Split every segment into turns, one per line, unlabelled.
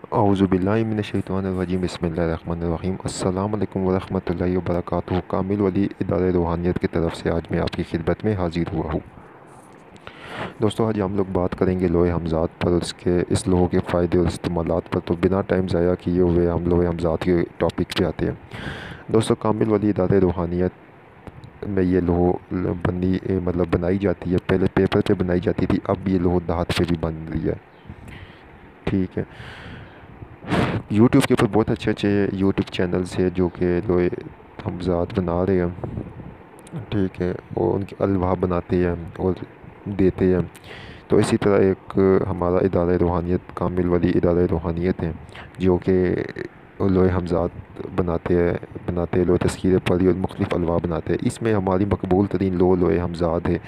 औज़ुबिल्लाहि मिनश्शैतानिर्रजीम बिस्मिल्लाहिर्रहमानिर्रहीम अस्सलामु अलैकुम वरहमतुल्लाहि वबरकातुहू। कामिल वली इदारे रूहानियत की तरफ से आज मैं आपकी खिदमत में हाज़िर हुआ हूँ। दोस्तों, आज हम लोग बात करेंगे लोहे हमज़ात पर, उसके इस लोहे के फ़ायदे और इस्तेमालात पर। तो बिना टाइम ज़ाया किए हुए हम लोहे हमज़ात के टॉपिक पे आते हैं। दोस्तों, कामिल वली इदारे रूहानियत में ये बनाई जाती है। पहले पेपर पे बनाई जाती थी, अब ये लोह धात पे भी बन रही है। ठीक है। यूट्यूब के ऊपर बहुत अच्छे अच्छे यूट्यूब चैनल्स है जो कि लोहे हमज़ात बना रहे हैं। ठीक है, और उनके अलवाह बनाते हैं और देते हैं। तो इसी तरह एक हमारा इदारा रूहानियत कामिल वली इदारा रूहानियत है जो कि लोहे हमज़ात बनाते हैं लोहे तस्कीर परी और मुख्तलिफ़ अलवाह बनाते हैं। इसमें हमारी मकबूल तरीन लोहे हमज़ात है।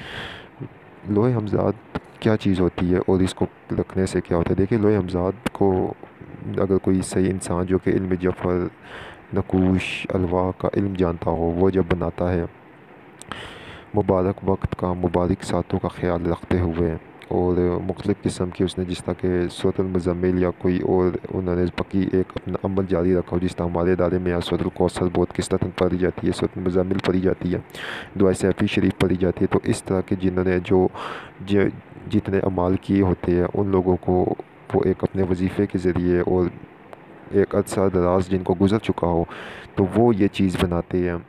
लोहे हमज़ात क्या चीज़ होती है और इसको रखने से क्या होता है? देखिए, लोहे हमज़ात को अगर कोई सही इंसान जो कि इल्म जफ़र नकूश अलवाह का इल्म जानता हो, वो जब बनाता है मुबारक वक्त का, मुबारक सातों का ख्याल रखते हुए, और मुख्तलिफ़ किस्म की उसने जिस तरह के सूरतुल मुज़म्मिल या कोई और उन्होंने बाकी एक अपना अमल जारी रखा हो। जिस तरह हमारे इदारे में यहाँ सूरतुल कौसर बहुत किस्मत पढ़ी जाती है, सूरतुल मुज़म्मिल पढ़ी जाती है, दुआ सैफ़ी शरीफ पढ़ी जाती है। तो इस तरह के जिन्होंने जितने अमाल किए होते हैं उन लोगों को वो एक अपने वजीफ़े के ज़रिए और एक अरसा दराज जिनको गुज़र चुका हो तो वो ये चीज़ बनाते हैं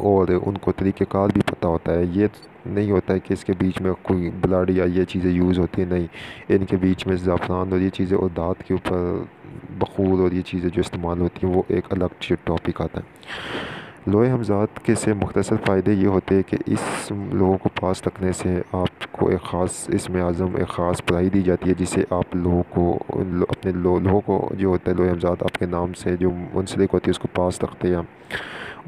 और उनको तरीक़ेकार भी पता होता है। ये नहीं होता है कि इसके बीच में कोई ब्लड या ये चीज़ें यूज़ होती हैं, नहीं। इनके बीच में ज़ाफ़रान और ये चीज़ें और दाँत के ऊपर बख़ूर और ये चीज़ें जो इस्तेमाल होती हैं वो एक अलग टॉपिक आता है। लोहे हमज़ात के से मुख्तसर फ़ायदे ये होते हैं कि इस लोगों को पास रखने से आपको एक ख़ास इसमें आज़म एक ख़ास पढ़ाई दी जाती है जिससे आप लोगों को अपने लोगों को जो होता है लोहे हमज़ात आपके नाम से जो मुंसलिक होती है उसको पास रखते हैं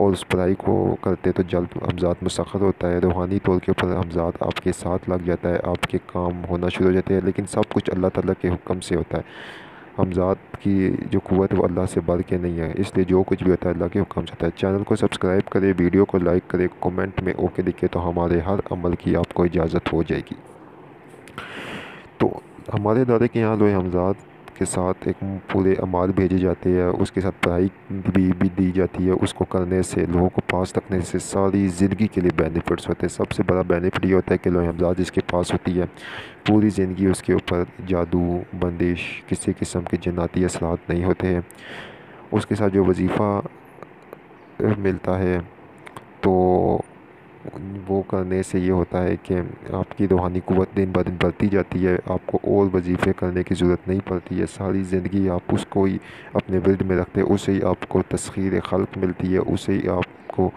और उस पढ़ाई को करते तो जल्द हमज़ात मुसख्खर होता है। रूहानी तौर के ऊपर हमज़ात आपके साथ लग जाता है, आपके काम होना शुरू हो जाते हैं। लेकिन सब कुछ अल्लाह ताला के हुक्म से होता है। हमज़ात की जो क़ुव्वत है वो अल्लाह से बढ़ के नहीं है, इसलिए जो कुछ भी होता है अल्लाह के हुक्म से होता है। चैनल को सब्सक्राइब करें, वीडियो को लाइक करें, कमेंट में ओके लिखें तो हमारे हर अमल की आपको इजाज़त हो जाएगी। तो हमारे इदारे के यहाँ लोहे हमज़ात के साथ एक पूरे अमाल भेजे जाते हैं, उसके साथ पढ़ाई भी दी जाती है। उसको करने से लोगों को पास रखने से सारी ज़िंदगी के लिए बेनिफिट्स होते हैं। सबसे बड़ा बेनिफिट ये होता है कि लोहे हमज़ात जिसके पास होती है पूरी ज़िंदगी उसके ऊपर जादू बंदिश किसी किस्म के जन्नाती असरात नहीं होते हैं। उसके साथ जो वजीफ़ा मिलता है तो वो करने से ये होता है कि आपकी रूहानी क़ुव्वत दिन ब दिन बढ़ती जाती है, आपको और वजीफ़े करने की ज़रूरत नहीं पड़ती है। सारी ज़िंदगी आप उसको ही अपने विर्द में रखते हैं, उससे ही आपको तस्ख़ीर खल्क़ मिलती है, उससे ही आपको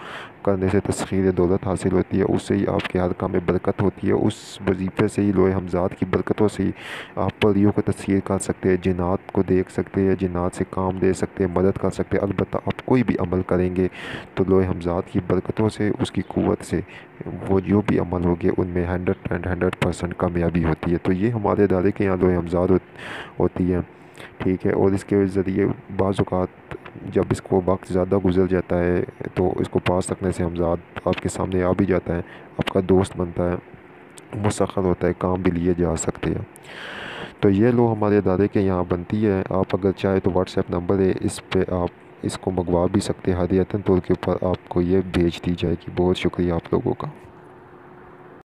करने से तस्ख़ीर दौलत हासिल होती है, उससे ही आपके हर काम में बरकत होती है। उस वजीफ़े से ही लोहे हमज़ात की बरकतों से ही आप परियों को तस्ख़ीर कर सकते हैं, जिन्नात को देख सकते हैं, जिन्नात से काम ले सकते हैं, मदद कर सकते हैं। अलबत्ता आप कोई भी अमल करेंगे तो लोहे हमज़ात की बरकतों से, उसकी क़ुव्वत से वो जो भी अमल होंगे उनमें 100% कामयाबी होती है। तो ये हमारे इदारे के यहाँ लोहे हमज़ात होती है। ठीक है, और इसके ज़रिए बाज़ औक़ात जब इसको वक्त ज़्यादा गुज़र जाता है तो इसको पास रखने से हमज़ात आपके सामने आ भी जाता है, आपका दोस्त बनता है, मुसख्खर होता है, काम भी लिए जा सकते हैं। तो ये लो हमारे इदारे के यहाँ बनती है। आप अगर चाहे तो व्हाट्सएप नंबर है, इस पर आप इसको मंगवा भी सकते हैं। हदियतन तौर के ऊपर आपको ये भेज दी जाएगी। बहुत शुक्रिया आप लोगों का।